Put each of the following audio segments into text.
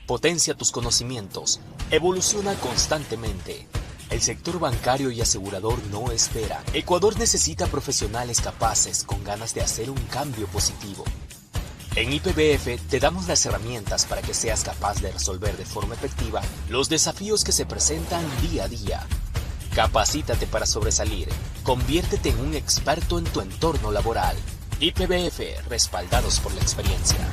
Potencia tus conocimientos. Evoluciona constantemente. El sector bancario y asegurador no espera. Ecuador necesita profesionales capaces con ganas de hacer un cambio positivo. En IPBF te damos las herramientas para que seas capaz de resolver de forma efectiva los desafíos que se presentan día a día. Capacítate para sobresalir. Conviértete en un experto en tu entorno laboral. IPBF, respaldados por la experiencia.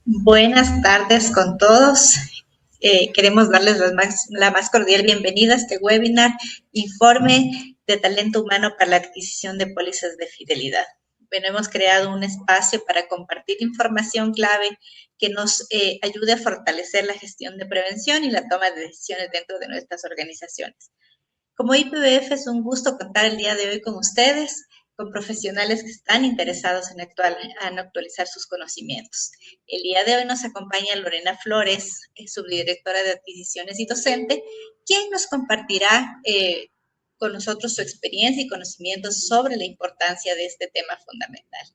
Buenas tardes con todos. Queremos darles la más cordial bienvenida a este webinar, Informe de Talento Humano para la Adquisición de Pólizas de Fidelidad. Bueno, hemos creado un espacio para compartir información clave que nos ayude a fortalecer la gestión de prevención y la toma de decisiones dentro de nuestras organizaciones. Como IPBF es un gusto contar el día de hoy con ustedes, con profesionales que están interesados en actualizar sus conocimientos. El día de hoy nos acompaña Lorena Flores, subdirectora de adquisiciones y docente, quien nos compartirá con nosotros su experiencia y conocimientos sobre la importancia de este tema fundamental.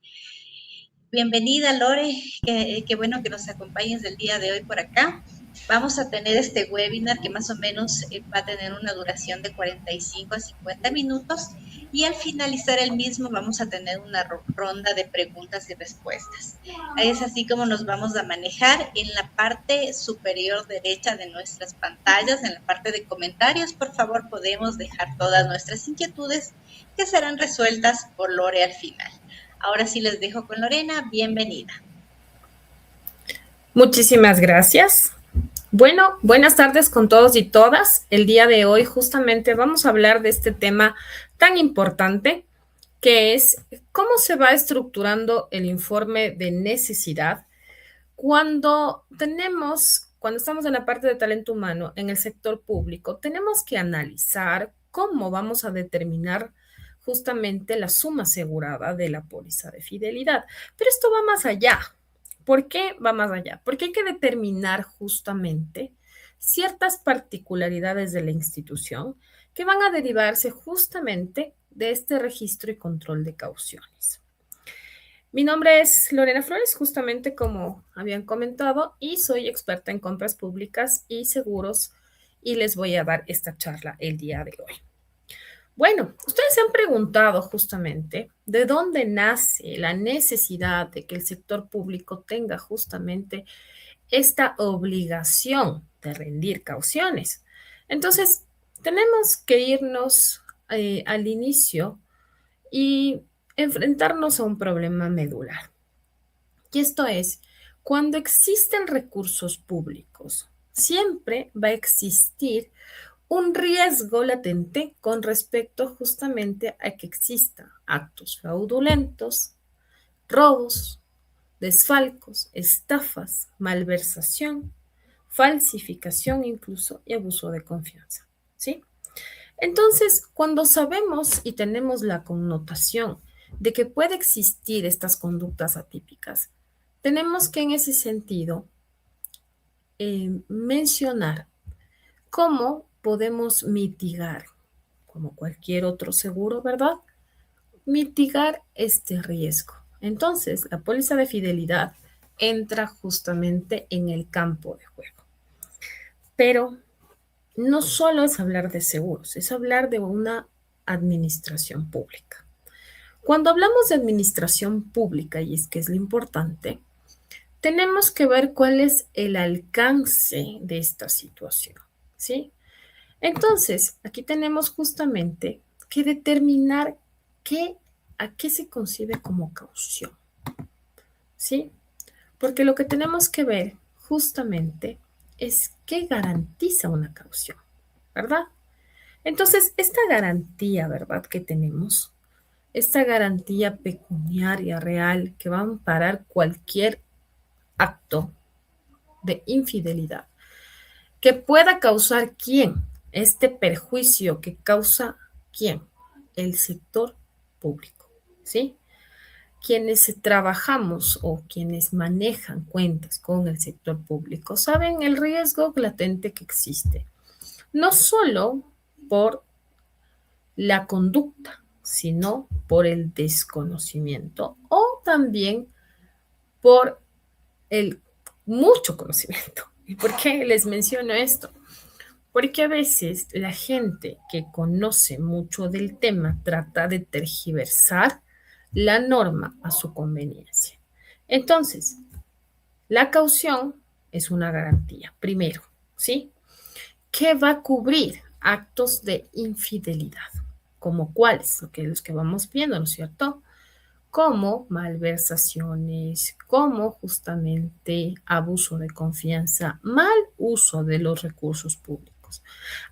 Bienvenida, Lore, qué bueno que nos acompañes el día de hoy por acá. Vamos a tener este webinar que más o menos va a tener una duración de 45 a 50 minutos y al finalizar el mismo vamos a tener una ronda de preguntas y respuestas. Es así como nos vamos a manejar en la parte superior derecha de nuestras pantallas, en la parte de comentarios. Por favor, podemos dejar todas nuestras inquietudes que serán resueltas por Lore al final. Ahora sí les dejo con Lorena. Bienvenida. Muchísimas gracias. Bueno, buenas tardes con todos y todas. El día de hoy justamente vamos a hablar de este tema tan importante que es cómo se va estructurando el informe de necesidad cuando estamos en la parte de talento humano en el sector público, tenemos que analizar cómo vamos a determinar justamente la suma asegurada de la póliza de fidelidad. Pero esto va más allá. ¿Por qué va más allá? Porque hay que determinar justamente ciertas particularidades de la institución que van a derivarse justamente de este registro y control de cauciones. Mi nombre es Lorena Flores, justamente como habían comentado, y soy experta en compras públicas y seguros, y les voy a dar esta charla el día de hoy. Bueno, ustedes se han preguntado justamente de dónde nace la necesidad de que el sector público tenga justamente esta obligación de rendir cauciones. Entonces, tenemos que irnos al inicio y enfrentarnos a un problema medular. Y esto es, cuando existen recursos públicos, siempre va a existir un riesgo latente con respecto justamente a que exista actos fraudulentos, robos, desfalcos, estafas, malversación, falsificación incluso y abuso de confianza, ¿sí? Entonces, cuando sabemos y tenemos la connotación de que puede existir estas conductas atípicas, tenemos que en ese sentido mencionar cómo podemos mitigar, como cualquier otro seguro, ¿verdad? Mitigar este riesgo. Entonces, la póliza de fidelidad entra justamente en el campo de juego. Pero no solo es hablar de seguros, es hablar de una administración pública. Cuando hablamos de administración pública, y es que es lo importante, tenemos que ver cuál es el alcance de esta situación, ¿sí? Entonces, aquí tenemos justamente que determinar a qué se concibe como caución, ¿sí? Porque lo que tenemos que ver justamente es qué garantiza una caución, ¿verdad? Entonces, esta garantía, ¿verdad? Que tenemos, esta garantía pecuniaria real que va a amparar cualquier acto de infidelidad que pueda causar quién, este perjuicio que causa quién, el sector público, ¿sí? quienes trabajamos o quienes manejan cuentas con el sector público saben el riesgo latente que existe, no solo por la conducta, sino por el desconocimiento o también por el mucho conocimiento. ¿Y por qué les menciono esto? Porque a veces la gente que conoce mucho del tema trata de tergiversar la norma a su conveniencia. Entonces, la caución es una garantía, primero, ¿sí? ¿Qué va a cubrir actos de infidelidad? ¿Como cuáles? Los que vamos viendo, ¿no es cierto? Como malversaciones, como justamente abuso de confianza, mal uso de los recursos públicos.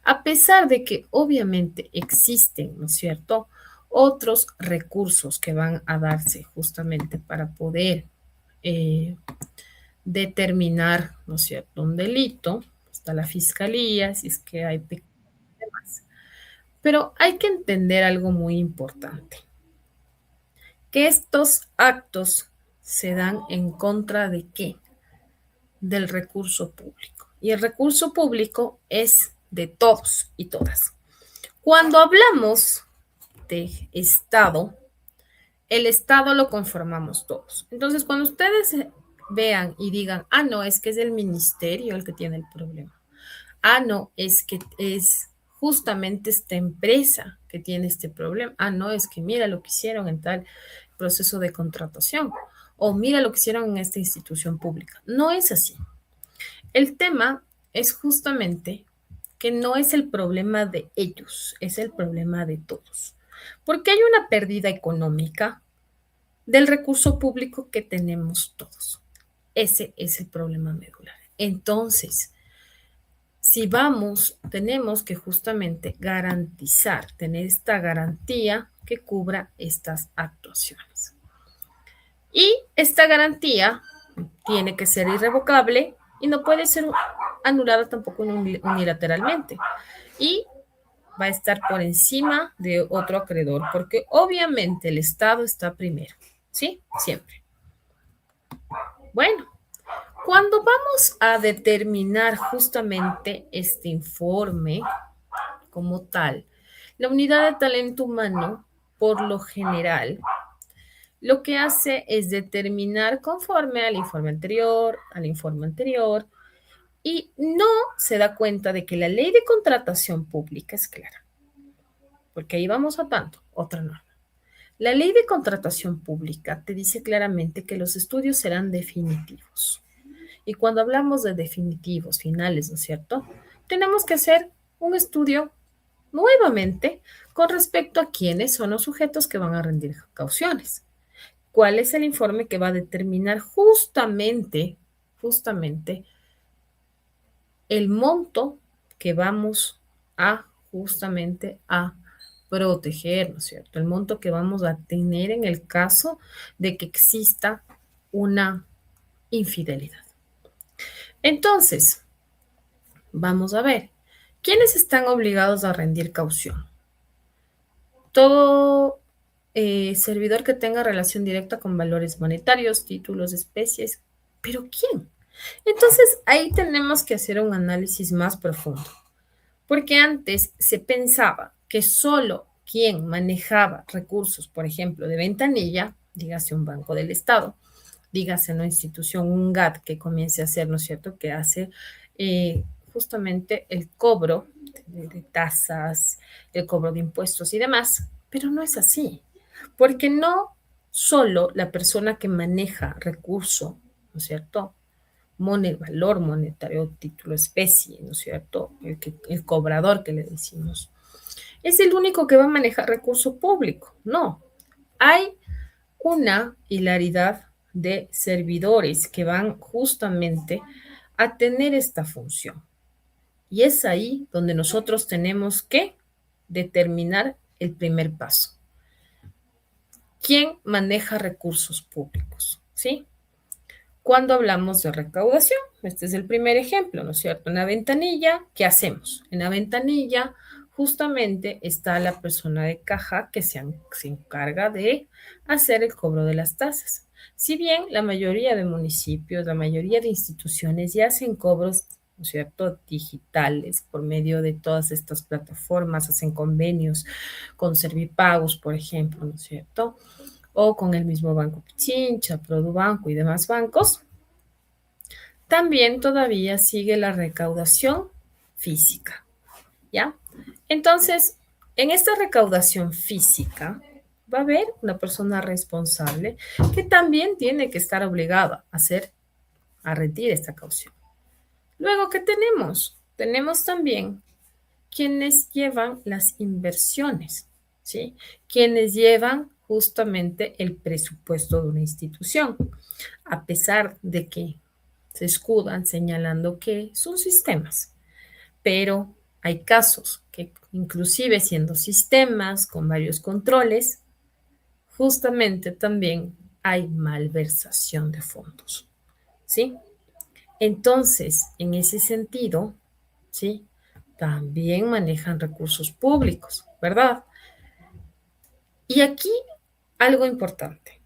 A pesar de que obviamente existen, ¿no es cierto?, otros recursos que van a darse justamente para poder determinar, ¿no es cierto?, un delito, está la fiscalía, si es que hay demás. Pero hay que entender algo muy importante, que estos actos se dan en contra de ¿qué? Del recurso público. Y el recurso público es de todos y todas. Cuando hablamos de Estado, el Estado lo conformamos todos. Entonces, cuando ustedes vean y digan, ah, no, es que es el ministerio el que tiene el problema. Ah, no, es que es justamente esta empresa que tiene este problema. Ah, no, es que mira lo que hicieron en tal proceso de contratación. O mira lo que hicieron en esta institución pública. No es así. El tema es justamente que no es el problema de ellos, es el problema de todos. Porque hay una pérdida económica del recurso público que tenemos todos. Ese es el problema medular. Entonces, si vamos, tenemos que justamente garantizar, tener esta garantía que cubra estas actuaciones. Y esta garantía tiene que ser irrevocable y no puede ser anulada tampoco unilateralmente. Y va a estar por encima de otro acreedor, porque obviamente el Estado está primero, ¿sí? Siempre. Bueno, cuando vamos a determinar justamente este informe como tal, la unidad de talento humano, por lo general, lo que hace es determinar conforme al informe anterior, y no se da cuenta de que la ley de contratación pública es clara, porque ahí vamos a tanto, otra norma. La ley de contratación pública te dice claramente que los estudios serán definitivos. Y cuando hablamos de definitivos, finales, ¿no es cierto? Tenemos que hacer un estudio nuevamente con respecto a quiénes son los sujetos que van a rendir cauciones. ¿Cuál es el informe que va a determinar justamente el monto que vamos a justamente a proteger, ¿no es cierto? El monto que vamos a tener en el caso de que exista una infidelidad. Entonces, vamos a ver, ¿quiénes están obligados a rendir caución? Todo servidor que tenga relación directa con valores monetarios, títulos, especies, ¿pero quién? Entonces, ahí tenemos que hacer un análisis más profundo, porque antes se pensaba que solo quien manejaba recursos, por ejemplo, de ventanilla, dígase un banco del Estado, dígase una institución, un GAT que comience a hacer, ¿no es cierto?, que hace justamente el cobro de tasas, el cobro de impuestos y demás, pero no es así, porque no solo la persona que maneja recurso, ¿no es cierto?, valor monetario, título, especie, ¿no es cierto?, el cobrador que le decimos, es el único que va a manejar recurso público. No, hay una hilaridad de servidores que van justamente a tener esta función. Y es ahí donde nosotros tenemos que determinar el primer paso. ¿Quién maneja recursos públicos? ¿Sí? Cuando hablamos de recaudación, este es el primer ejemplo, ¿no es cierto? En la ventanilla, ¿qué hacemos? En la ventanilla, justamente está la persona de caja que se encarga de hacer el cobro de las tasas. Si bien la mayoría de municipios, la mayoría de instituciones ya hacen cobros, ¿no es cierto?, digitales por medio de todas estas plataformas, hacen convenios con Servipagos, por ejemplo, ¿no es cierto?, o con el mismo Banco Pichincha, Produbanco y demás bancos, también todavía sigue la recaudación física, ¿ya? Entonces, en esta recaudación física va a haber una persona responsable que también tiene que estar obligada a rendir esta caución. Luego, ¿qué tenemos? Tenemos también quienes llevan las inversiones, ¿sí? Quienes llevan justamente el presupuesto de una institución, a pesar de que se escudan señalando que son sistemas, pero hay casos que inclusive siendo sistemas con varios controles, justamente también hay malversación de fondos, ¿sí? Entonces, en ese sentido, ¿sí?, también manejan recursos públicos, ¿verdad? Y aquí algo importante,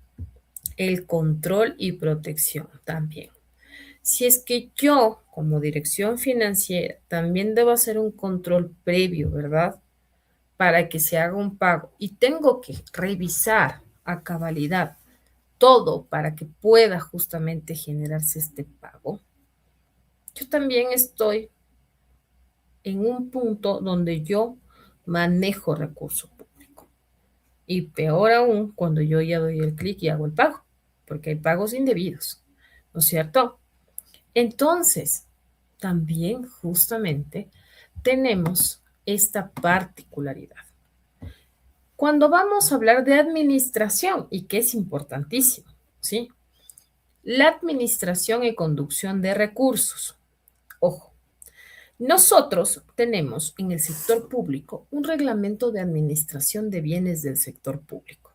el control y protección también. Si es que yo, como dirección financiera, también debo hacer un control previo, ¿verdad?, para que se haga un pago y tengo que revisar a cabalidad todo para que pueda justamente generarse este pago, yo también estoy en un punto donde yo manejo recurso público. Y peor aún cuando yo ya doy el clic y hago el pago, porque hay pagos indebidos, ¿no es cierto? Entonces, también justamente tenemos esta particularidad. Cuando vamos a hablar de administración, y que es importantísimo, ¿sí? La administración y conducción de recursos. Ojo, nosotros tenemos en el sector público un reglamento de administración de bienes del sector público,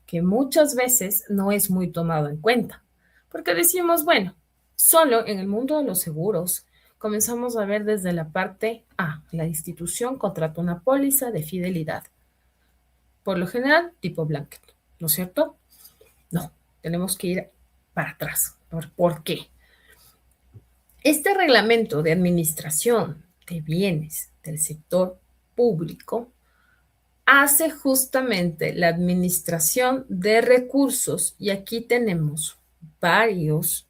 que muchas veces no es muy tomado en cuenta, porque decimos, bueno, solo en el mundo de los seguros comenzamos a ver desde la parte A, la institución contrata una póliza de fidelidad, por lo general tipo blanket, ¿no es cierto? No, tenemos que ir para atrás. ¿Por qué? Este reglamento de administración de bienes del sector público hace justamente la administración de recursos y aquí tenemos varios,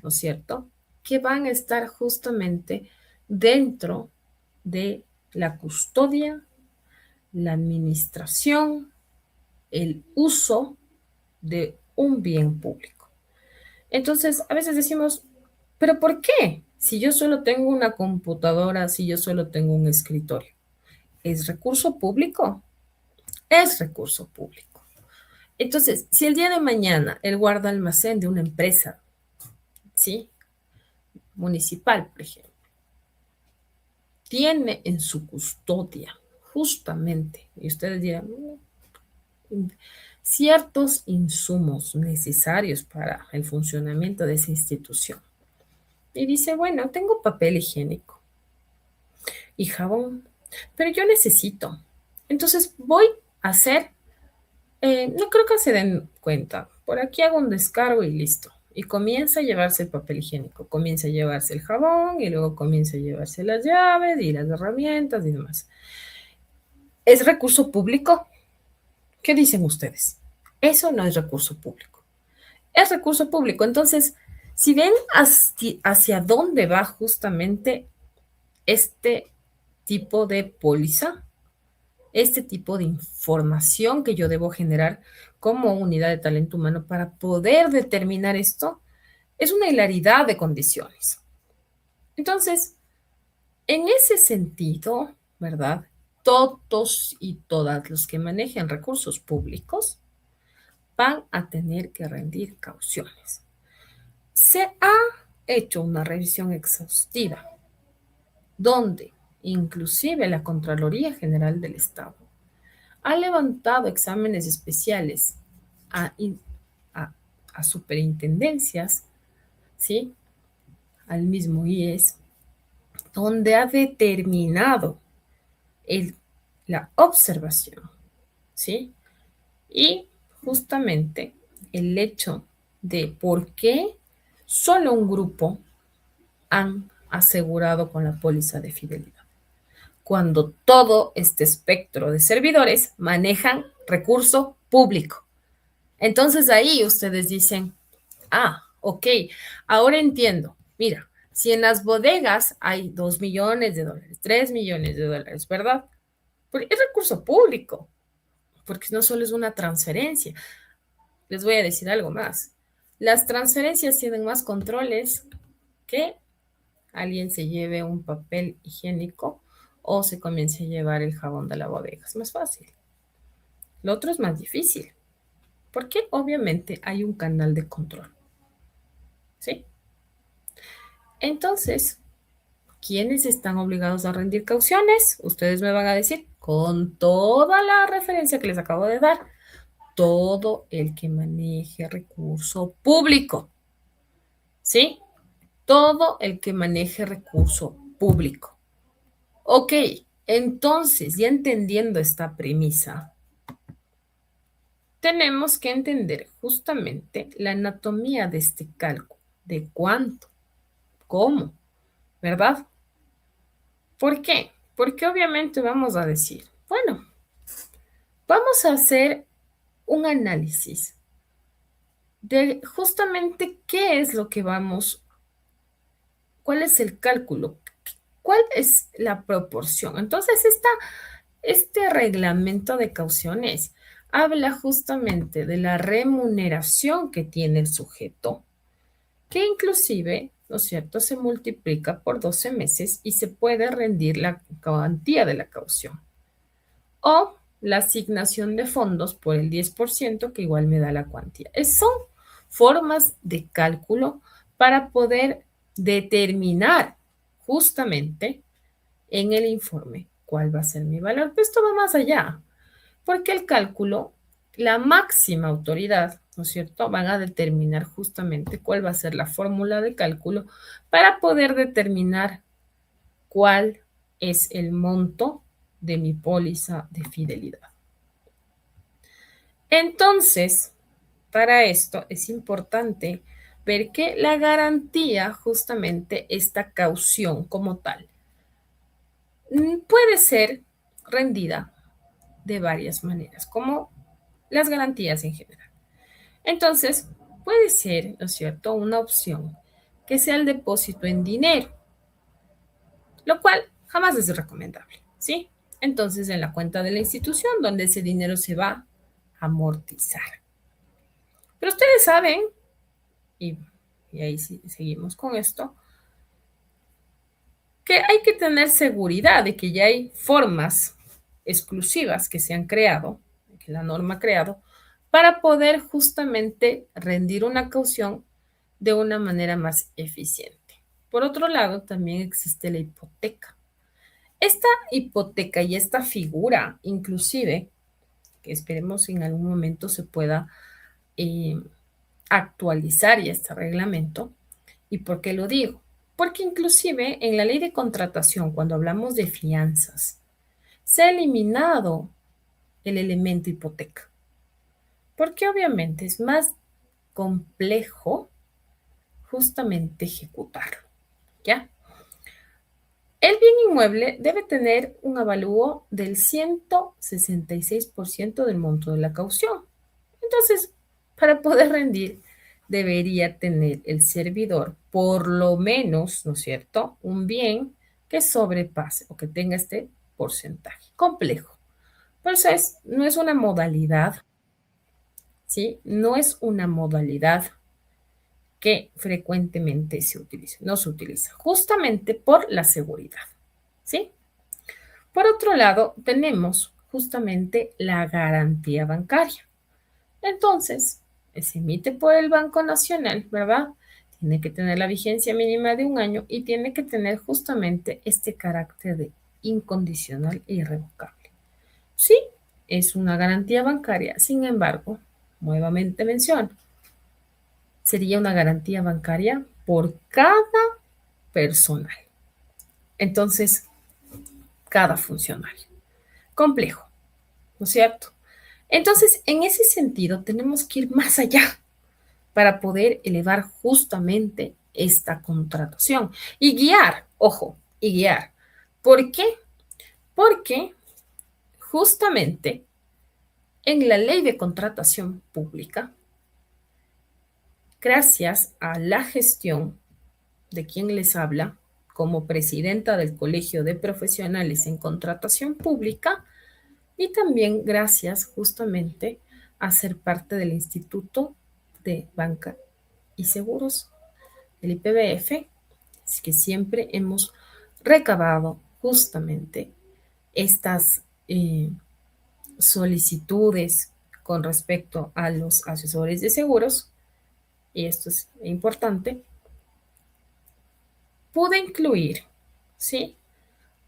¿no es cierto?, que van a estar justamente dentro de la custodia, la administración, el uso de un bien público. Entonces, a veces decimos, ¿pero por qué? Si yo solo tengo una computadora, si yo solo tengo un escritorio. ¿Es recurso público? Es recurso público. Entonces, si el día de mañana el guarda almacén de una empresa, ¿sí?, municipal, por ejemplo, tiene en su custodia justamente, y ustedes dirán, ciertos insumos necesarios para el funcionamiento de esa institución. Y dice, bueno, tengo papel higiénico y jabón, pero yo necesito. Entonces voy a hacer, no creo que se den cuenta, por aquí hago un descargo y listo. Y comienza a llevarse el papel higiénico, comienza a llevarse el jabón y luego comienza a llevarse las llaves y las herramientas y demás. ¿Es recurso público? ¿Qué dicen ustedes? Eso no es recurso público. Es recurso público. Entonces, si ven hacia dónde va justamente este tipo de póliza, este tipo de información que yo debo generar como unidad de talento humano para poder determinar esto, es una hilaridad de condiciones. Entonces, en ese sentido, ¿verdad?, todos y todas los que manejen recursos públicos van a tener que rendir cauciones. Se ha hecho una revisión exhaustiva donde inclusive la Contraloría General del Estado ha levantado exámenes especiales a, a superintendencias, ¿sí?, al mismo IES, donde ha determinado el la observación, ¿sí? Y justamente el hecho de por qué solo un grupo han asegurado con la póliza de fidelidad, cuando todo este espectro de servidores manejan recurso público. Entonces ahí ustedes dicen, ok, ahora entiendo. Mira, si en las bodegas hay 2 millones de dólares, 3 millones de dólares, ¿verdad? Porque es recurso público, porque no solo es una transferencia. Les voy a decir algo más. Las transferencias tienen más controles que alguien se lleve un papel higiénico o se comience a llevar el jabón de la bodega. Es más fácil. Lo otro es más difícil, porque obviamente hay un canal de control. ¿Sí? Entonces, ¿quiénes están obligados a rendir cauciones? Ustedes me van a decir, con toda la referencia que les acabo de dar, todo el que maneje recurso público. ¿Sí? Todo el que maneje recurso público. Ok, entonces, ya entendiendo esta premisa, tenemos que entender justamente la anatomía de este cálculo, de cuánto, cómo, ¿verdad? ¿Por qué? Porque obviamente vamos a decir, bueno, vamos a hacer un análisis de justamente qué es lo que vamos, cuál es el cálculo, cuál es la proporción. Entonces, este reglamento de cauciones habla justamente de la remuneración que tiene el sujeto, que inclusive, ¿no es cierto?, se multiplica por 12 meses y se puede rendir la cuantía de la caución. O la asignación de fondos por el 10%, que igual me da la cuantía. Son formas de cálculo para poder determinar justamente en el informe cuál va a ser mi valor. Pero esto va más allá, porque el cálculo, la máxima autoridad, ¿no es cierto?, van a determinar justamente cuál va a ser la fórmula de cálculo para poder determinar cuál es el monto de mi póliza de fidelidad. Entonces, para esto es importante ver que la garantía, justamente esta caución como tal, puede ser rendida de varias maneras, como las garantías en general. Entonces, puede ser, ¿no es cierto?, una opción que sea el depósito en dinero, lo cual jamás es recomendable, ¿sí? Entonces, en la cuenta de la institución, donde ese dinero se va a amortizar. Pero ustedes saben, y ahí sí, seguimos con esto, que hay que tener seguridad de que ya hay formas exclusivas que se han creado, que la norma ha creado, para poder justamente rendir una caución de una manera más eficiente. Por otro lado, también existe la hipoteca. Esta hipoteca y esta figura, inclusive, que esperemos en algún momento se pueda actualizar ya este reglamento. ¿Y por qué lo digo? Porque inclusive en la ley de contratación, cuando hablamos de fianzas, se ha eliminado el elemento hipoteca, porque obviamente es más complejo justamente ejecutarlo, ¿ya? El bien inmueble debe tener un avalúo del 166% del monto de la caución. Entonces, para poder rendir, debería tener el servidor por lo menos, ¿no es cierto?, un bien que sobrepase o que tenga este porcentaje. Complejo. Por eso no es una modalidad, ¿sí? No es una modalidad que frecuentemente se utiliza. No se utiliza justamente por la seguridad, ¿sí? Por otro lado, tenemos justamente la garantía bancaria. Entonces, se emite por el Banco Nacional, ¿verdad? Tiene que tener la vigencia mínima de 1 año y tiene que tener justamente este carácter de incondicional e irrevocable. Sí, es una garantía bancaria, sin embargo, nuevamente menciono, sería una garantía bancaria por cada personal. Entonces, cada funcionario. complejo, ¿no es cierto? Entonces, en ese sentido, tenemos que ir más allá para poder elevar justamente esta contratación y guiar, ojo, y guiar. ¿Por qué? Porque justamente en la ley de contratación pública, gracias a la gestión de quien les habla como presidenta del Colegio de Profesionales en Contratación Pública y también gracias justamente a ser parte del Instituto de Banca y Seguros, el IPBF, es que siempre hemos recabado justamente estas solicitudes con respecto a los asesores de seguros, y esto es importante, pude incluir, ¿sí?,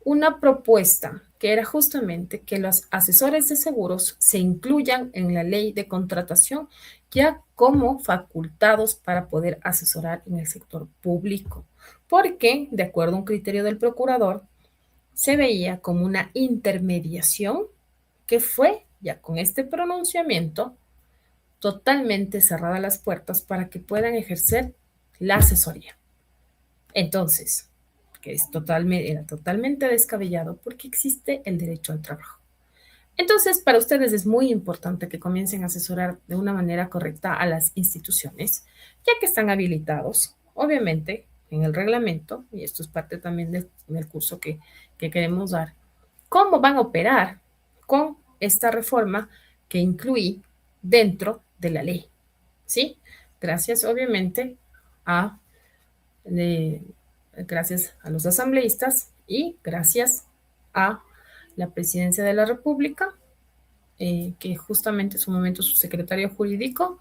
una propuesta que era justamente que los asesores de seguros se incluyan en la ley de contratación ya como facultados para poder asesorar en el sector público, porque, de acuerdo a un criterio del procurador, se veía como una intermediación que fue, ya con este pronunciamiento, totalmente cerradas las puertas para que puedan ejercer la asesoría. Entonces, que era totalmente descabellado porque existe el derecho al trabajo. Entonces, para ustedes es muy importante que comiencen a asesorar de una manera correcta a las instituciones, ya que están habilitados, obviamente, en el reglamento, y esto es parte también del curso que queremos dar, cómo van a operar con esta reforma que incluí dentro de la ley, ¿sí? Gracias, obviamente, a gracias a los asambleístas y gracias a la Presidencia de la República, que justamente en su momento su secretario jurídico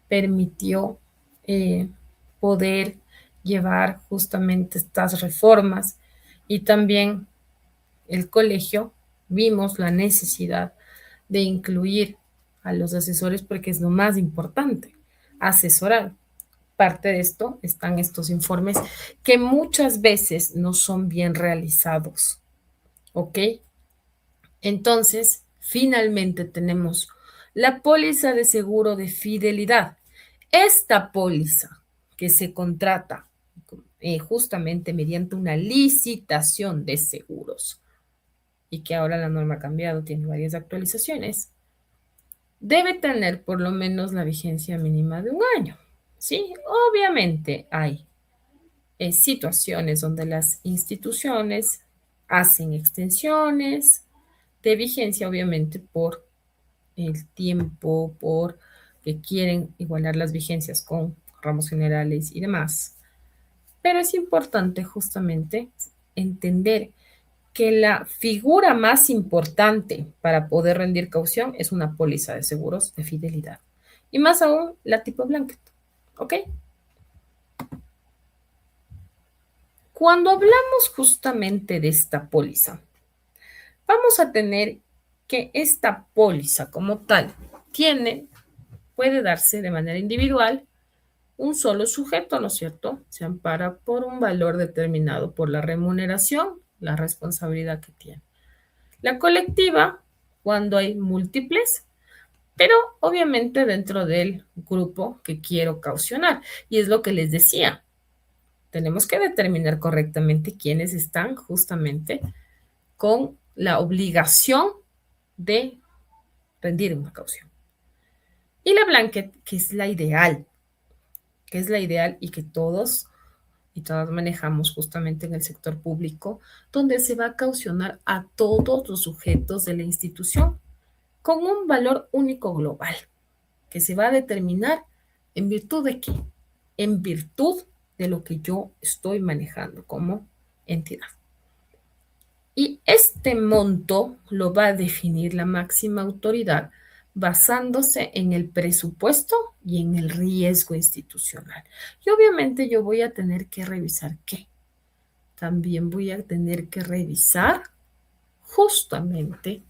permitió poder llevar justamente estas reformas, y también el colegio vimos la necesidad de incluir a los asesores porque es lo más importante, asesorar. Parte de esto están estos informes que muchas veces no son bien realizados, ¿ok? Entonces, finalmente tenemos la póliza de seguro de fidelidad. Esta póliza que se contrata justamente mediante una licitación de seguros y que ahora la norma ha cambiado, tiene varias actualizaciones, debe tener por lo menos la vigencia mínima de un año. Sí, obviamente hay situaciones donde las instituciones hacen extensiones de vigencia, obviamente por el tiempo, por que quieren igualar las vigencias con ramos generales y demás. Pero es importante justamente entender que la figura más importante para poder rendir caución es una póliza de seguros de fidelidad. Y más aún, la tipo blanket. ¿Ok? Cuando hablamos justamente de esta póliza, vamos a tener que esta póliza como tal puede darse de manera individual un solo sujeto, ¿no es cierto? Se ampara por un valor determinado por la remuneración, la responsabilidad que tiene. La colectiva, cuando hay múltiples, pero obviamente dentro del grupo que quiero caucionar. Y es lo que les decía. Tenemos que determinar correctamente quiénes están justamente con la obligación de rendir una caución. Y la blanket, que es la ideal, y que todos y todas manejamos justamente en el sector público, donde se va a caucionar a todos los sujetos de la institución con un valor único global, que se va a determinar en virtud de qué, en virtud de lo que yo estoy manejando como entidad. Y este monto lo va a definir la máxima autoridad basándose en el presupuesto y en el riesgo institucional. Y obviamente yo voy a tener que revisar qué. También voy a tener que revisar justamente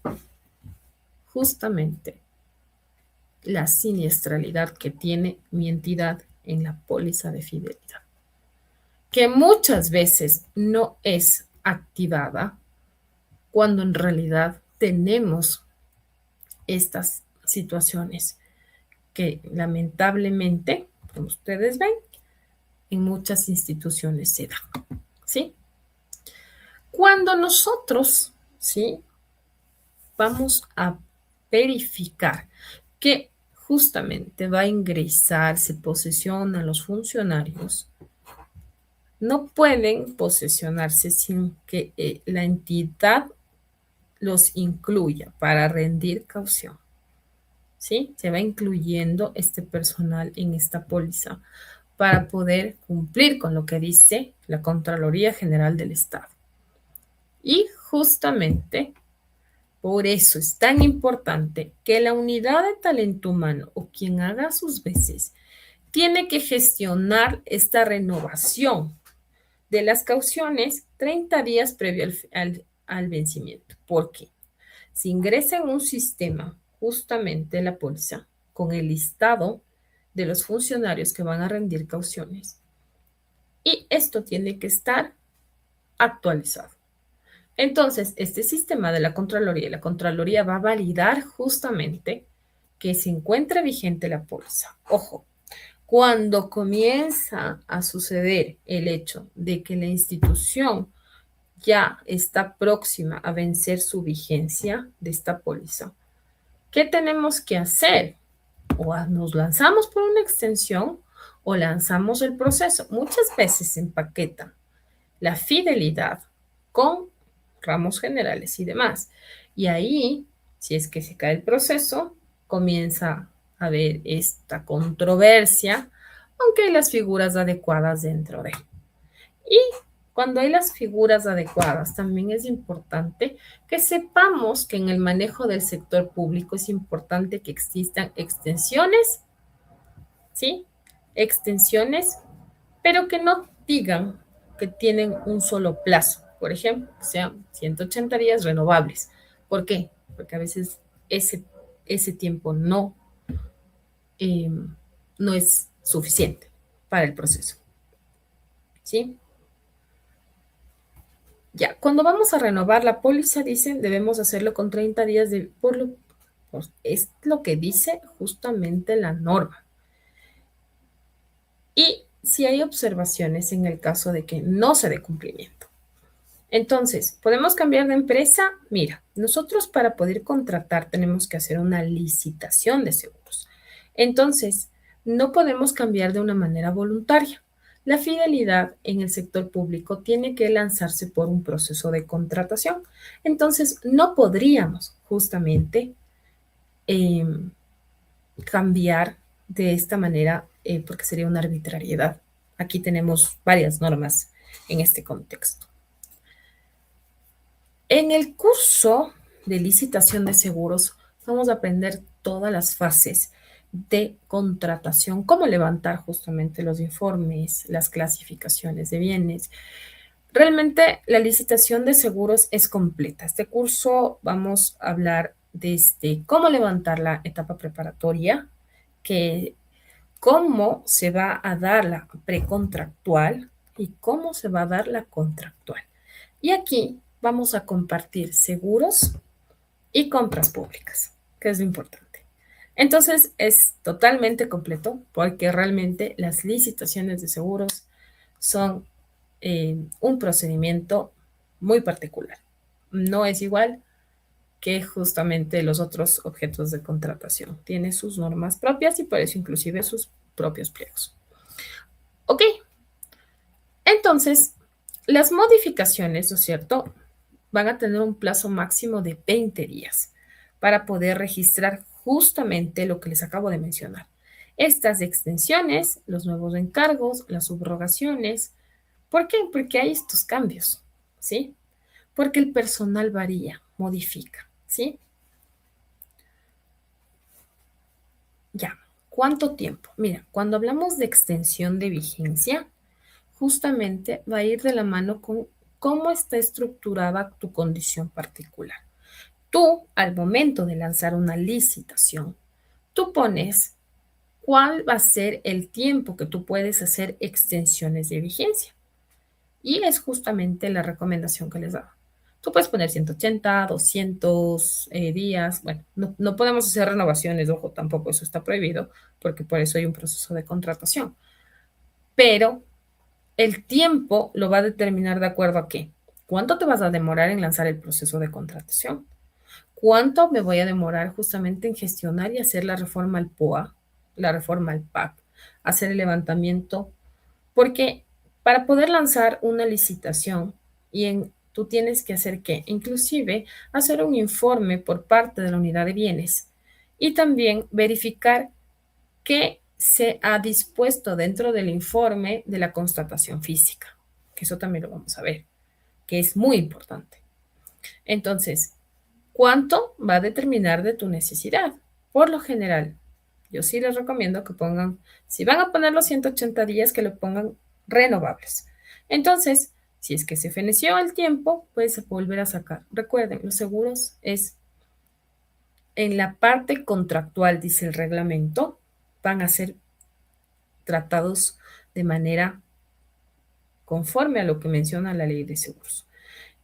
la siniestralidad que tiene mi entidad en la póliza de fidelidad, que muchas veces no es activada cuando en realidad tenemos estas situaciones que lamentablemente, como ustedes ven, en muchas instituciones se da, ¿sí? Cuando nosotros, ¿sí?, vamos a verificar que justamente va a ingresar, se posesiona a los funcionarios, no pueden posesionarse sin que la entidad los incluya para rendir caución, ¿sí? Se va incluyendo este personal en esta póliza para poder cumplir con lo que dice la Contraloría General del Estado. Y justamente por eso es tan importante que la unidad de talento humano o quien haga sus veces tiene que gestionar esta renovación de las cauciones 30 días previo al vencimiento. ¿Por qué? Se ingresa en un sistema justamente la póliza con el listado de los funcionarios que van a rendir cauciones. Y esto tiene que estar actualizado. Entonces, este sistema de la Contraloría va a validar justamente que se encuentre vigente la póliza. Ojo, cuando comienza a suceder el hecho de que la institución ya está próxima a vencer su vigencia de esta póliza, ¿qué tenemos que hacer? O nos lanzamos por una extensión o lanzamos el proceso. Muchas veces se empaqueta la fidelidad con ramos generales y demás. Y ahí, si es que se cae el proceso, comienza a haber esta controversia, aunque hay las figuras adecuadas dentro de. Y cuando hay las figuras adecuadas, también es importante que sepamos que en el manejo del sector público es importante que existan extensiones, ¿sí? Extensiones, pero que no digan que tienen un solo plazo. Por ejemplo, que sean 180 días renovables. ¿Por qué? Porque a veces ese tiempo no es suficiente para el proceso. ¿Sí? Ya, cuando vamos a renovar la póliza, dicen, debemos hacerlo con 30 días es lo que dice justamente la norma. Y si hay observaciones en el caso de que no se dé cumplimiento. Entonces, ¿podemos cambiar de empresa? Mira, nosotros para poder contratar tenemos que hacer una licitación de seguros. Entonces, no podemos cambiar de una manera voluntaria. La fidelidad en el sector público tiene que lanzarse por un proceso de contratación. Entonces, no podríamos justamente cambiar de esta manera porque sería una arbitrariedad. Aquí tenemos varias normas en este contexto. En el curso de licitación de seguros vamos a aprender todas las fases de contratación, cómo levantar justamente los informes, las clasificaciones de bienes. Realmente la licitación de seguros es completa. Este curso vamos a hablar desde cómo levantar la etapa preparatoria, cómo se va a dar la precontractual y cómo se va a dar la contractual. Y aquí vamos a compartir seguros y compras públicas, que es lo importante. Entonces, es totalmente completo porque realmente las licitaciones de seguros son un procedimiento muy particular. No es igual que justamente los otros objetos de contratación. Tiene sus normas propias y por eso inclusive sus propios pliegos. Ok. Entonces, las modificaciones, ¿no es cierto?, van a tener un plazo máximo de 20 días para poder registrar justamente lo que les acabo de mencionar. Estas extensiones, los nuevos encargos, las subrogaciones. ¿Por qué? Porque hay estos cambios, ¿sí? Porque el personal varía, modifica, ¿sí? Ya, ¿cuánto tiempo? Mira, cuando hablamos de extensión de vigencia, justamente va a ir de la mano con cómo está estructurada tu condición particular. Tú, al momento de lanzar una licitación, tú pones cuál va a ser el tiempo que tú puedes hacer extensiones de vigencia. Y es justamente la recomendación que les daba. Tú puedes poner 180, 200 días. Bueno, no podemos hacer renovaciones, ojo, tampoco eso está prohibido, porque por eso hay un proceso de contratación. Pero el tiempo lo va a determinar de acuerdo a qué. ¿Cuánto te vas a demorar en lanzar el proceso de contratación? ¿Cuánto me voy a demorar justamente en gestionar y hacer la reforma al POA, la reforma al PAC, hacer el levantamiento? Porque para poder lanzar una licitación tú tienes que hacer qué, inclusive hacer un informe por parte de la unidad de bienes y también verificar qué se ha dispuesto dentro del informe de la constatación física, que eso también lo vamos a ver, que es muy importante. Entonces, ¿cuánto va a determinar de tu necesidad? Por lo general, yo sí les recomiendo que pongan, si van a poner los 180 días, que lo pongan renovables. Entonces, si es que se feneció el tiempo, puedes volver a sacar. Recuerden, los seguros es en la parte contractual, dice el reglamento, van a ser tratados de manera conforme a lo que menciona la ley de seguros.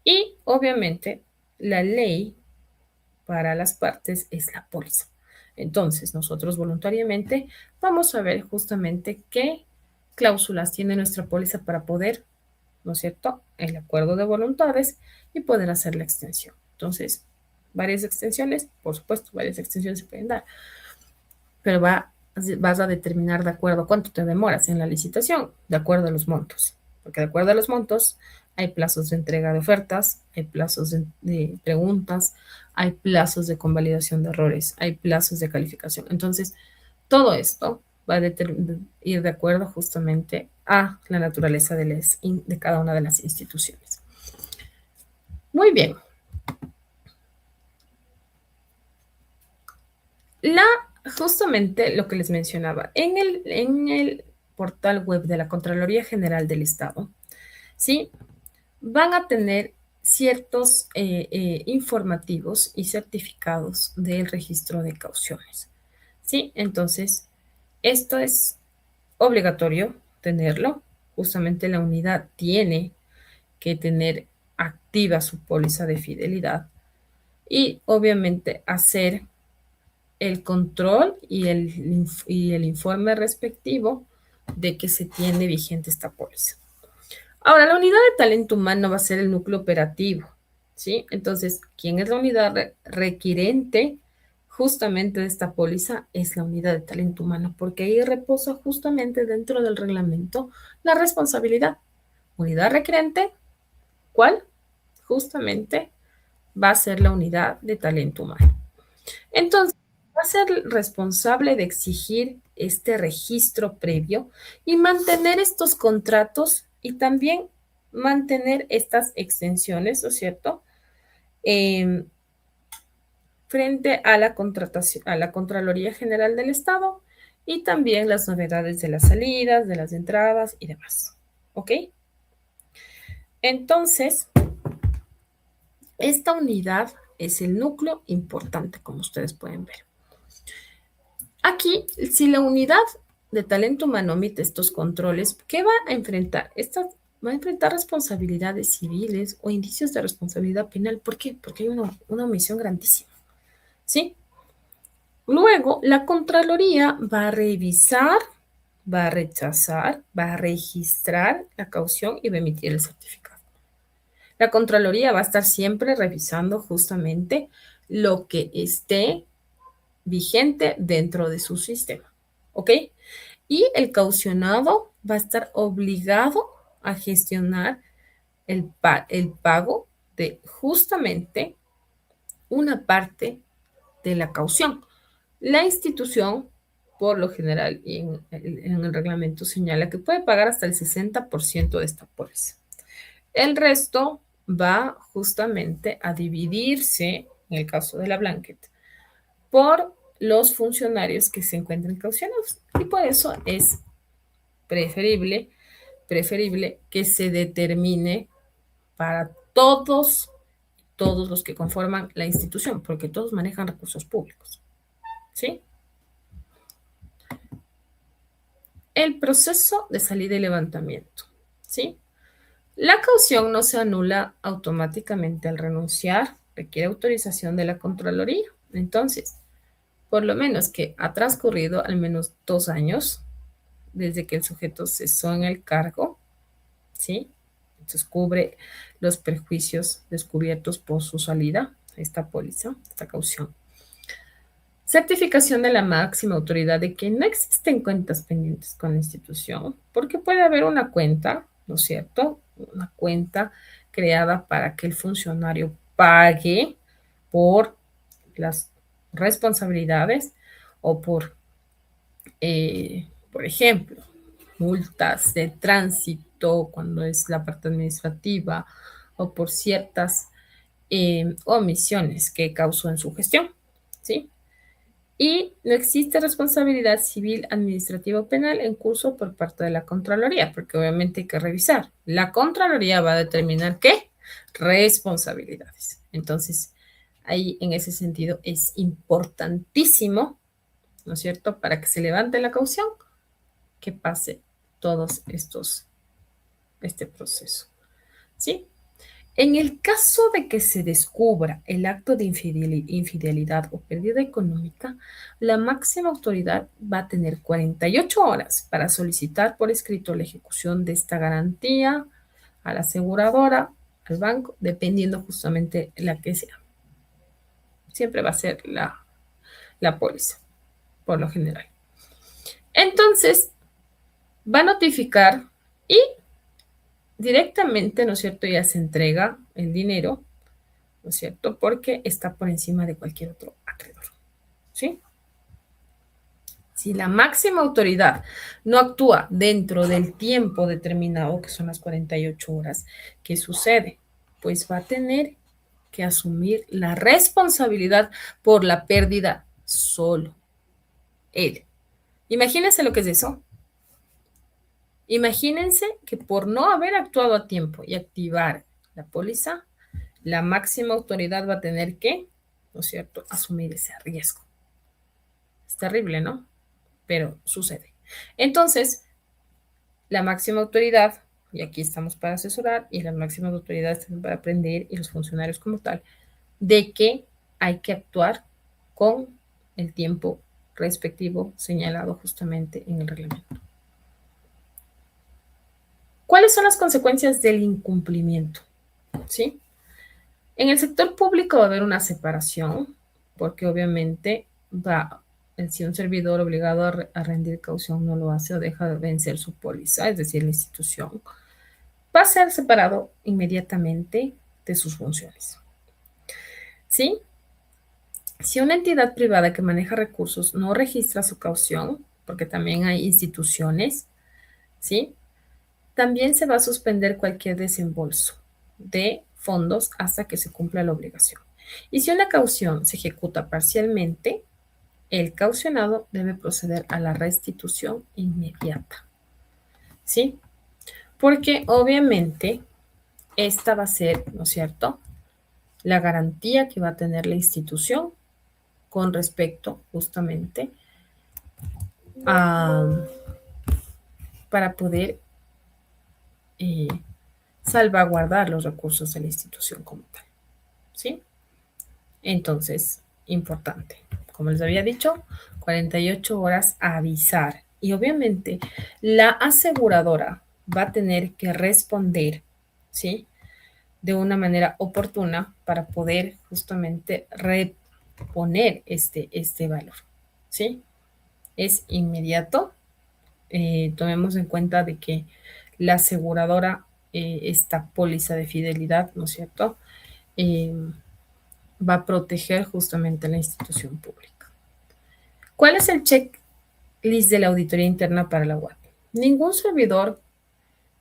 Y obviamente la ley para las partes es la póliza. Entonces, nosotros voluntariamente vamos a ver justamente qué cláusulas tiene nuestra póliza para poder, ¿no es cierto?, el acuerdo de voluntades y poder hacer la extensión. Entonces, varias extensiones, por supuesto, varias extensiones se pueden dar, pero vas a determinar de acuerdo a cuánto te demoras en la licitación, de acuerdo a los montos, porque de acuerdo a los montos hay plazos de entrega de ofertas, hay plazos de preguntas, hay plazos de convalidación de errores, hay plazos de calificación. Entonces, todo esto va a ir de acuerdo justamente a la naturaleza de cada una de las instituciones. Muy bien. Justamente lo que les mencionaba, en el portal web de la Contraloría General del Estado, ¿sí?, van a tener ciertos informativos y certificados del registro de cauciones, ¿sí? Entonces, esto es obligatorio tenerlo. Justamente la unidad tiene que tener activa su póliza de fidelidad y obviamente hacer el control y el informe respectivo de que se tiene vigente esta póliza. Ahora, la unidad de talento humano va a ser el núcleo operativo, ¿sí? Entonces, ¿quién es la unidad requirente justamente de esta póliza? Es la unidad de talento humano, porque ahí reposa justamente dentro del reglamento la responsabilidad. Unidad requirente, ¿cuál? Justamente va a ser la unidad de talento humano. Entonces, va a ser responsable de exigir este registro previo y mantener estos contratos y también mantener estas extensiones, ¿no es cierto?, frente a la contratación, a la Contraloría General del Estado y también las novedades de las salidas, de las entradas y demás. ¿Ok? Entonces, esta unidad es el núcleo importante, como ustedes pueden ver. Aquí, si la unidad de talento humano omite estos controles, ¿qué va a enfrentar? Va a enfrentar responsabilidades civiles o indicios de responsabilidad penal. ¿Por qué? Porque hay una omisión grandísima, ¿sí? Luego, la Contraloría va a revisar, va a rechazar, va a registrar la caución y va a emitir el certificado. La Contraloría va a estar siempre revisando justamente lo que esté vigente dentro de su sistema, ¿ok? Y el caucionado va a estar obligado a gestionar el pago de justamente una parte de la caución. La institución, por lo general, y en el reglamento señala que puede pagar hasta el 60% de esta póliza. El resto va justamente a dividirse, en el caso de la blanket, por los funcionarios que se encuentren caucionados. Y por eso es preferible que se determine para todos los que conforman la institución, porque todos manejan recursos públicos, ¿sí? El proceso de salida y levantamiento, ¿sí? La caución no se anula automáticamente al renunciar, requiere autorización de la Contraloría. Entonces, por lo menos que ha transcurrido al menos 2 años desde que el sujeto cesó en el cargo, ¿sí? Entonces cubre los perjuicios descubiertos por su salida, esta póliza, esta caución. Certificación de la máxima autoridad de que no existen cuentas pendientes con la institución, porque puede haber una cuenta, ¿no es cierto? Una cuenta creada para que el funcionario pague por las responsabilidades o por ejemplo, multas de tránsito cuando es la parte administrativa o por ciertas omisiones que causó en su gestión, ¿sí? Y no existe responsabilidad civil, administrativa o penal en curso por parte de la Contraloría, porque obviamente hay que revisar. La Contraloría va a determinar qué responsabilidades. Entonces, ahí en ese sentido es importantísimo, ¿no es cierto?, para que se levante la caución, que pase todos este proceso, ¿sí? En el caso de que se descubra el acto de infidelidad o pérdida económica, la máxima autoridad va a tener 48 horas para solicitar por escrito la ejecución de esta garantía a la aseguradora, al banco, dependiendo justamente la que sea. Siempre va a ser la póliza, por lo general. Entonces, va a notificar y directamente, ¿no es cierto?, ya se entrega el dinero, ¿no es cierto?, porque está por encima de cualquier otro acreedor, ¿sí? Si la máxima autoridad no actúa dentro del tiempo determinado, que son las 48 horas, ¿qué sucede? Pues va a tener que asumir la responsabilidad por la pérdida solo, él. Imagínense lo que es eso. Imagínense que por no haber actuado a tiempo y activar la póliza, la máxima autoridad va a tener que, ¿no es cierto?, asumir ese riesgo. Es terrible, ¿no? Pero sucede. Entonces, la máxima autoridad, y aquí estamos para asesorar, y las máximas autoridades están para aprender, y los funcionarios como tal, de que hay que actuar con el tiempo respectivo señalado justamente en el reglamento. ¿Cuáles son las consecuencias del incumplimiento? ¿Sí? En el sector público va a haber una separación, porque obviamente si un servidor obligado a rendir caución no lo hace o deja de vencer su póliza, es decir, la institución, va a ser separado inmediatamente de sus funciones. ¿Sí? Si una entidad privada que maneja recursos no registra su caución, porque también hay instituciones, ¿sí?, también se va a suspender cualquier desembolso de fondos hasta que se cumpla la obligación. Y si una caución se ejecuta parcialmente, el caucionado debe proceder a la restitución inmediata. ¿Sí? Porque obviamente esta va a ser, ¿no es cierto?, la garantía que va a tener la institución con respecto justamente para poder salvaguardar los recursos de la institución como tal, ¿sí? Entonces, importante, como les había dicho, 48 horas a avisar. Y obviamente la aseguradora va a tener que responder, ¿sí?, de una manera oportuna para poder justamente reponer este valor, ¿sí? Es inmediato. Tomemos en cuenta de que la aseguradora, esta póliza de fidelidad, ¿no es cierto?, va a proteger justamente a la institución pública. ¿Cuál es el checklist de la auditoría interna para la UAT? Ningún servidor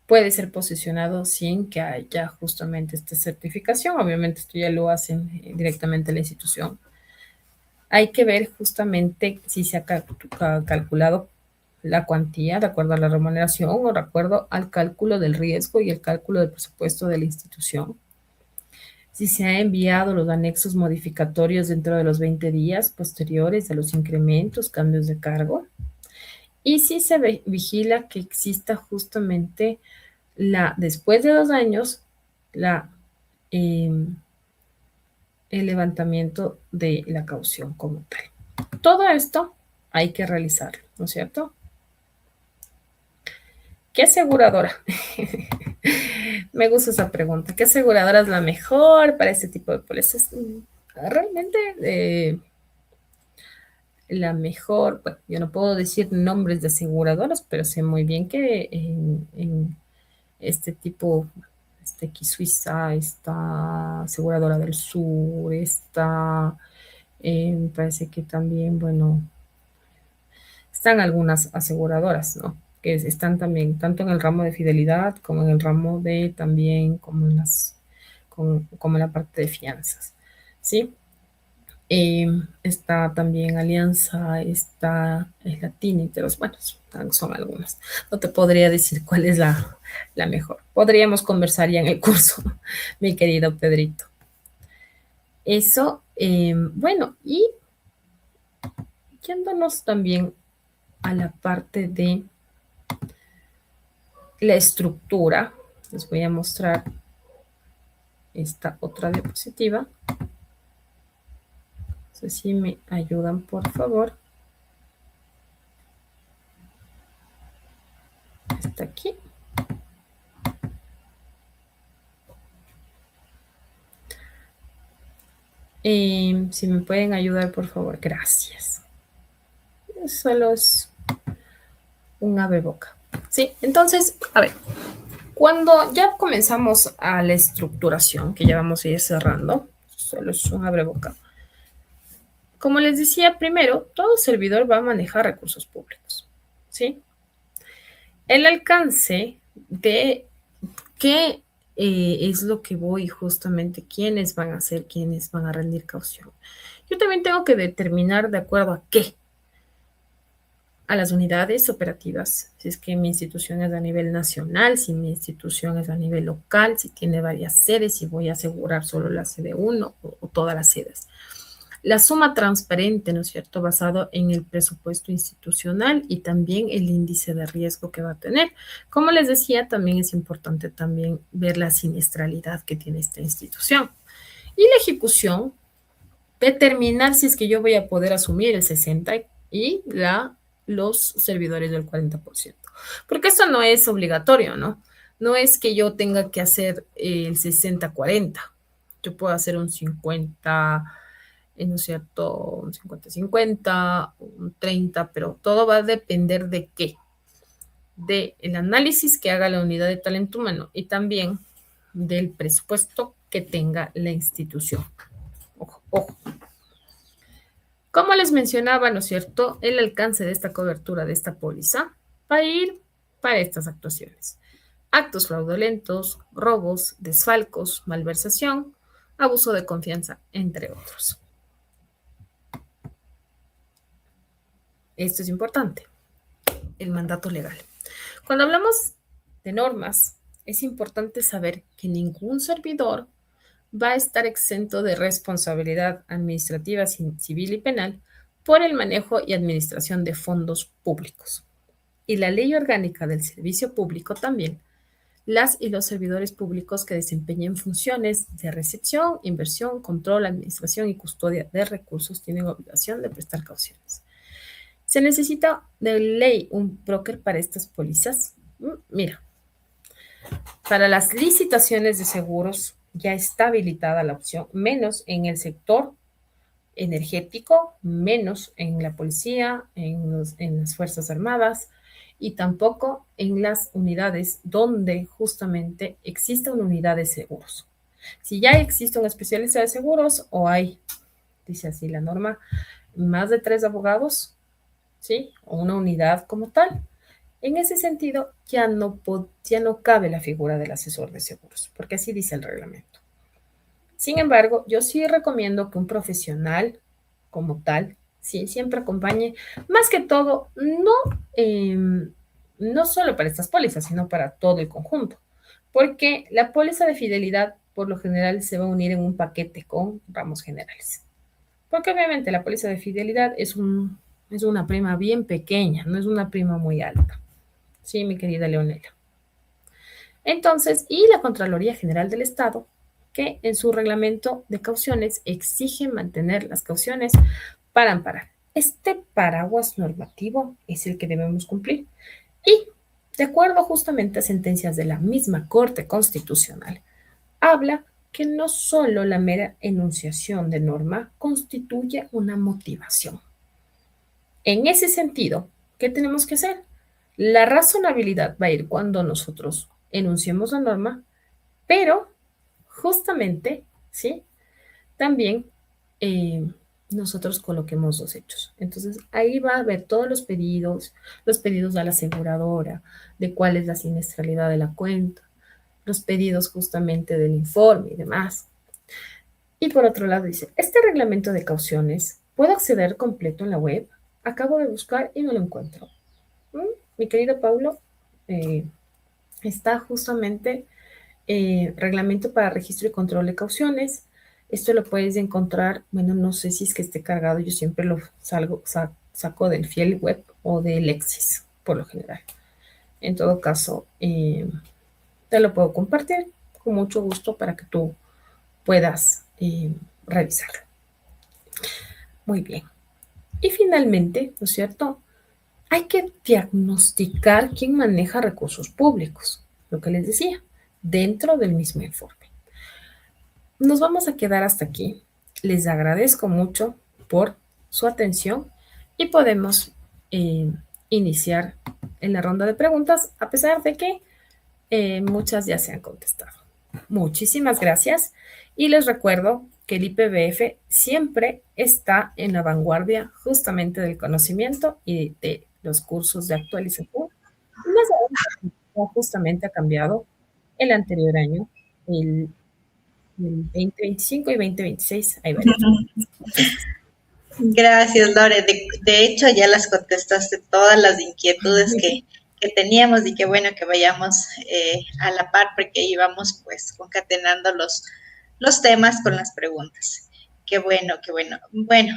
puede ser posesionado sin que haya justamente esta certificación. Obviamente esto ya lo hacen directamente la institución. Hay que ver justamente si se ha calculado la cuantía de acuerdo a la remuneración o de acuerdo al cálculo del riesgo y el cálculo del presupuesto de la institución. Si se han enviado los anexos modificatorios dentro de los 20 días posteriores a los incrementos, cambios de cargo. Y si se vigila que exista justamente después de 2 años, la, el levantamiento de la caución como tal. Todo esto hay que realizarlo, ¿no es cierto? ¿Qué aseguradora? Me gusta esa pregunta. ¿Qué aseguradora es la mejor para este tipo de pólizas? Realmente la mejor, bueno, yo no puedo decir nombres de aseguradoras, pero sé muy bien que en este tipo, este aquí Suiza, esta aseguradora del sur, esta, me parece que también, bueno, están algunas aseguradoras, ¿no? Que están también tanto en el ramo de fidelidad como en el ramo de también como en como en la parte de fianzas, ¿sí? Está también Alianza, está Latina, pero bueno, son algunas. No te podría decir cuál es la mejor. Podríamos conversar ya en el curso, mi querido Pedrito. Eso, bueno, y yéndonos también a la parte de la estructura, les voy a mostrar esta otra diapositiva. No sé si me ayudan, por favor. Está aquí. Si me pueden ayudar, por favor, gracias. Solo es un boca. Sí, entonces, a ver, cuando ya comenzamos a la estructuración, que ya vamos a ir cerrando, solo es un boca. Como les decía primero, todo servidor va a manejar recursos públicos, ¿sí? El alcance de qué es lo que voy justamente, quiénes van a ser, quiénes van a rendir caución. Yo también tengo que determinar de acuerdo a qué. A las unidades operativas, si es que mi institución es a nivel nacional, si mi institución es a nivel local, si tiene varias sedes, si voy a asegurar solo la sede 1 o todas las sedes. La suma transparente, ¿no es cierto?, basado en el presupuesto institucional y también el índice de riesgo que va a tener. Como les decía, también es importante también ver la siniestralidad que tiene esta institución. Y la ejecución, determinar si es que yo voy a poder asumir el 60% y los servidores del 40%. Porque eso no es obligatorio, ¿no? No es que yo tenga que hacer el 60-40. Yo puedo hacer un 50, ¿no es cierto? Un 50-50, un 30, pero todo va a depender de qué. De el análisis que haga la unidad de talento humano y también del presupuesto que tenga la institución. Ojo, ojo. Como les mencionaba, ¿no es cierto?, el alcance de esta cobertura de esta póliza va a ir para estas actuaciones: actos fraudulentos, robos, desfalcos, malversación, abuso de confianza, entre otros. Esto es importante, el mandato legal. Cuando hablamos de normas, es importante saber que ningún servidor va a estar exento de responsabilidad administrativa, civil y penal por el manejo y administración de fondos públicos. Y la Ley Orgánica del Servicio Público también, las y los servidores públicos que desempeñen funciones de recepción, inversión, control, administración y custodia de recursos tienen obligación de prestar cauciones. ¿Se necesita de ley un broker para estas pólizas? Mira, para las licitaciones de seguros ya está habilitada la opción, menos en el sector energético, menos en la policía, en las Fuerzas Armadas y tampoco en las unidades donde justamente existe una unidad de seguros. Si ya existe un especialista de seguros o hay, dice así la norma, más de 3 abogados, ¿sí? O una unidad como tal. En ese sentido, ya no cabe la figura del asesor de seguros, porque así dice el reglamento. Sin embargo, yo sí recomiendo que un profesional como tal, sí, siempre acompañe, más que todo, no solo para estas pólizas, sino para todo el conjunto, porque la póliza de fidelidad por lo general se va a unir en un paquete con ramos generales. Porque obviamente la póliza de fidelidad es una prima bien pequeña, no es una prima muy alta. Sí, mi querida Leonela. Entonces, y la Contraloría General del Estado, que en su reglamento de cauciones exige mantener las cauciones para amparar. Este paraguas normativo es el que debemos cumplir. Y, de acuerdo justamente a sentencias de la misma Corte Constitucional, habla que no solo la mera enunciación de norma constituye una motivación. En ese sentido, ¿qué tenemos que hacer? La razonabilidad va a ir cuando nosotros enunciemos la norma, pero justamente, ¿sí? También nosotros coloquemos los hechos. Entonces, ahí va a haber todos los pedidos a la aseguradora, de cuál es la siniestralidad de la cuenta, los pedidos justamente del informe y demás. Y por otro lado dice, este reglamento de cauciones, ¿puedo acceder completo en la web? Acabo de buscar y no lo encuentro. Mi querido Paulo, está justamente reglamento para registro y control de cauciones. Esto lo puedes encontrar, bueno, no sé si es que esté cargado, yo siempre lo saco del Fiel Web o de Lexis, por lo general. En todo caso, te lo puedo compartir con mucho gusto para que tú puedas revisarlo. Muy bien. Y finalmente, ¿no es cierto? Hay que diagnosticar quién maneja recursos públicos, lo que les decía, dentro del mismo informe. Nos vamos a quedar hasta aquí. Les agradezco mucho por su atención y podemos iniciar en la ronda de preguntas, a pesar de que muchas ya se han contestado. Muchísimas gracias y les recuerdo que el IPBF siempre está en la vanguardia justamente del conocimiento y de los cursos de actualización. Justamente ha cambiado el anterior año, el 2025 y 2026. Ahí va. Gracias, Lore. De hecho, ya las contestaste todas las inquietudes que teníamos y qué bueno que vayamos a la par porque ahí vamos pues concatenando los temas con las preguntas. Qué bueno, qué bueno. Bueno,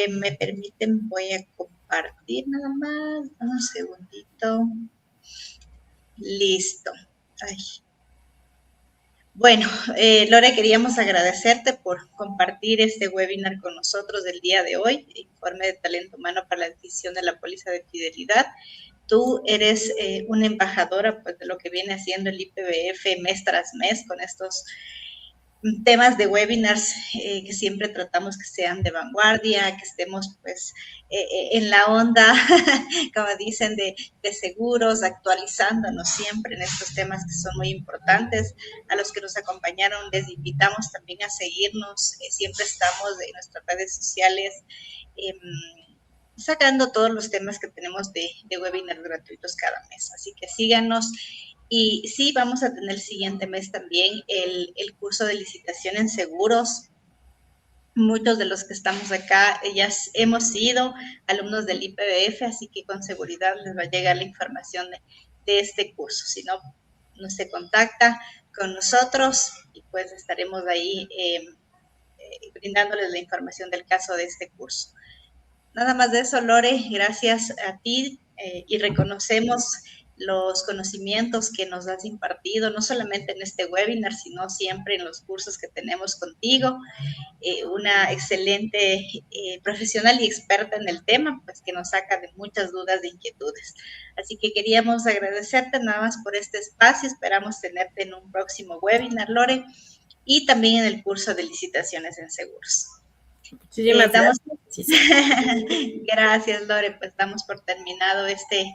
me permiten, voy a compartir nada más. Un segundito. Listo. Ay. Bueno, Lore, queríamos agradecerte por compartir este webinar con nosotros del día de hoy, Informe de Talento Humano para la Adquisición de la Póliza de Fidelidad. Tú eres una embajadora pues, de lo que viene haciendo el IPBF mes tras mes con estos temas de webinars que siempre tratamos que sean de vanguardia, que estemos pues en la onda, como dicen, de seguros, actualizándonos siempre en estos temas que son muy importantes. A los que nos acompañaron les invitamos también a seguirnos, siempre estamos en nuestras redes sociales sacando todos los temas que tenemos de webinars gratuitos cada mes, así que síganos. Y sí, vamos a tener el siguiente mes también el curso de licitación en seguros. Muchos de los que estamos acá ya hemos sido alumnos del IPBF, así que con seguridad les va a llegar la información de este curso. Si no, no se contacta con nosotros y pues estaremos ahí brindándoles la información del caso de este curso. Nada más de eso, Lore, gracias a ti y reconocemos los conocimientos que nos has impartido, no solamente en este webinar, sino siempre en los cursos que tenemos contigo. Una excelente profesional y experta en el tema, pues que nos saca de muchas dudas e inquietudes. Así que queríamos agradecerte nada más por este espacio, esperamos tenerte en un próximo webinar, Lore, y también en el curso de licitaciones en seguros. Gracias, Lore, pues damos por terminado este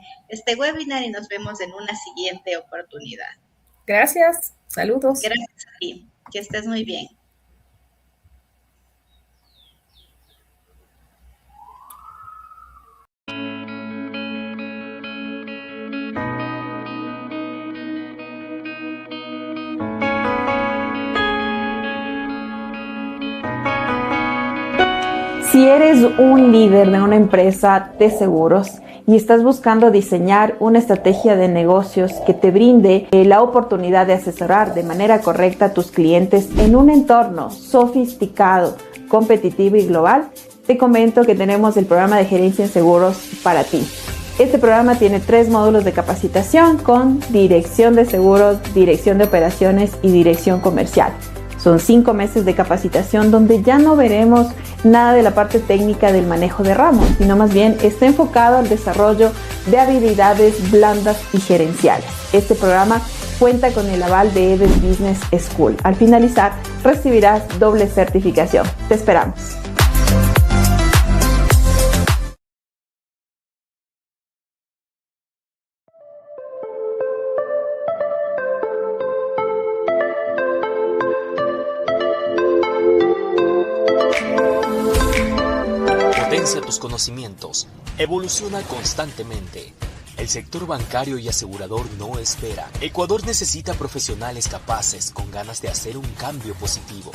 webinar y nos vemos en una siguiente oportunidad. Gracias, saludos. Gracias a ti, que estés muy bien. Si eres un líder de una empresa de seguros y estás buscando diseñar una estrategia de negocios que te brinde la oportunidad de asesorar de manera correcta a tus clientes en un entorno sofisticado, competitivo y global, te comento que tenemos el programa de gerencia en seguros para ti. Este programa tiene 3 módulos de capacitación con dirección de seguros, dirección de operaciones y dirección comercial. Son 5 meses de capacitación donde ya no veremos nada de la parte técnica del manejo de ramos, sino más bien está enfocado al desarrollo de habilidades blandas y gerenciales. Este programa cuenta con el aval de EBES Business School. Al finalizar, recibirás doble certificación. Te esperamos. Potencia tus conocimientos, evoluciona constantemente. El sector bancario y asegurador no espera. Ecuador necesita profesionales capaces con ganas de hacer un cambio positivo.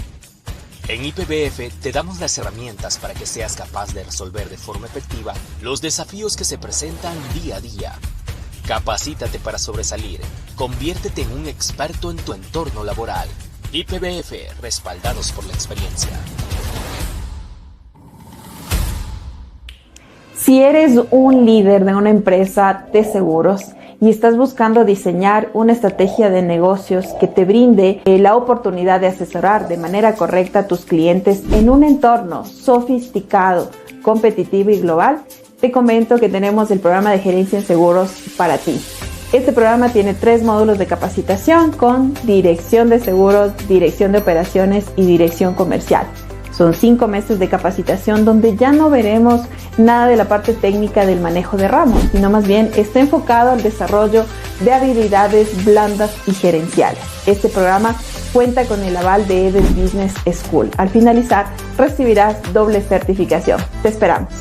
En IPBF te damos las herramientas para que seas capaz de resolver de forma efectiva los desafíos que se presentan día a día. Capacítate para sobresalir. Conviértete en un experto en tu entorno laboral. IPBF, respaldados por la experiencia. Si eres un líder de una empresa de seguros y estás buscando diseñar una estrategia de negocios que te brinde la oportunidad de asesorar de manera correcta a tus clientes en un entorno sofisticado, competitivo y global, te comento que tenemos el programa de gerencia en seguros para ti. Este programa tiene 3 módulos de capacitación con dirección de seguros, dirección de operaciones y dirección comercial. Son 5 meses de capacitación donde ya no veremos nada de la parte técnica del manejo de ramos, sino más bien está enfocado al desarrollo de habilidades blandas y gerenciales. Este programa cuenta con el aval de EBES Business School. Al finalizar, recibirás doble certificación. Te esperamos.